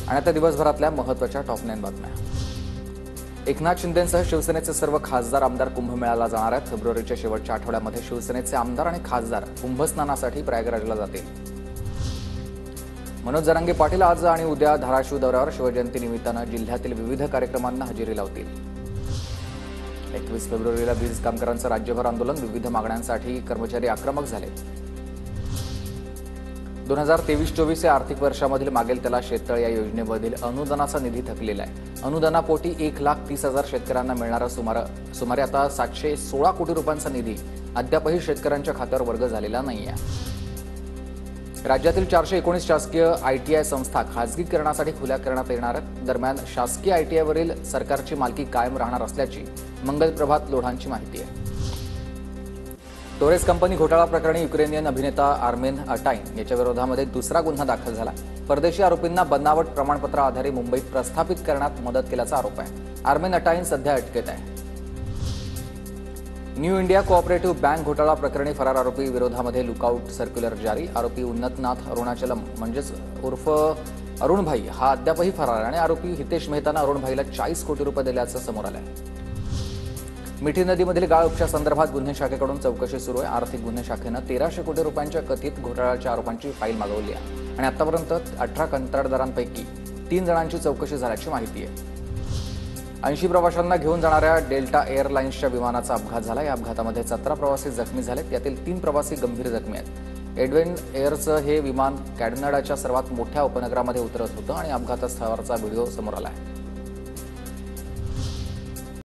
आणि आता दिवसभरातल्या महत्त्वाच्या टॉप 9 बातम्या। एकनाथ शिंदेंसह शिवसेनेचे सर्व खासदार आमदार कुंभमेळ्याला जाणार आहेत। फेब्रुवारीच्या शेवटच्या आठवड्यामध्ये शिवसेनेचे आमदार आणि खासदार कुंभस्नानासाठी प्रयागराजला जातील। मनोज जरांगे पाटील आज आणि उद्या धाराशिव दौऱ्यावर शिवजयंती निमित्तानं जिल्ह्यातील विविध कार्यक्रमांना हजेरी लावतील। 21 फेब्रुवारीला वीज कामगारांचं राज्यभर आंदोलन, विविध मागण्यांसाठी कर्मचारी आक्रमक झाले। 2023-24 या आर्थिक वर्षामधील मागेल त्याला शेततळे या योजनेमधील अनुदानाचा निधी थकलेला आहे। अनुदानापोटी 1,30,000 शेतकऱ्यांना मिळणारा सुमारे आता 716 कोटी रुपयांचा निधी अद्यापही शेतकऱ्यांच्या खात्यावर वर्ग झालेला नाहीये। राज्यातील 419 शासकीय ITI संस्था खासगीकरणासाठी खुल्या करण्यात येणार आहेत। दरम्यान शासकीय ITIवरील सरकारची मालकी कायम राहणार असल्याची मंगलप्रभात लोढांची माहिती आहे। टोरेस कंपनी घोटाळा प्रकरणी युक्रेनियन अभिनेता आर्मेन अटाईन याच्या विरोधामध्ये दुसरा गुन्हा दाखल झाला। परदेशी आरोपींना बनावट प्रमाणपत्र आधारे मुंबईत प्रस्थापित करण्यात मदत केल्याचा आरोप आहे। आर्मेन अटाईन सध्या अटकेत आहे। न्यू इंडिया कोऑपरेटिव्ह बँक घोटाळा प्रकरणी फरार आरोपी विरोधामध्ये लुकआउट सर्क्युलर जारी। आरोपी उन्नतनाथ अरुणाचलम म्हणजेच उर्फ अरुणभाई हा अद्यापही फरार आहे आणि आरोपी हितेश मेहतानं अरुणभाईला 40 कोटी रुपये दिल्याचं समोर आलं आहे। मिठी नदीमधील गाळ उपशासंदर्भात गुन्हे शाखेकडून चौकशी सुरू आहे। आर्थिक गुन्हे शाखेनं 1300 कोटी रुपयांच्या कथित घोटाळ्याच्या आरोपांची फाईल मागवली आहे आणि आतापर्यंत 18 कंत्राटदारांपैकी 3 जणांची चौकशी झाल्याची माहिती आहे। 80 प्रवाशांना घेऊन जाणाऱ्या डेल्टा एअरलाइन्सच्या विमानाचा अपघात झाला। या अपघातामध्ये 17 प्रवासी जखमी झालेत, यातील 3 प्रवासी गंभीर जखमी आहेत। एडवेन एअरचं हे विमान कॅनडाच्या सर्वात मोठ्या उपनगरामध्ये उतरत होतं आणि अपघातस्थळावरचा व्हिडिओ समोर आला आहे।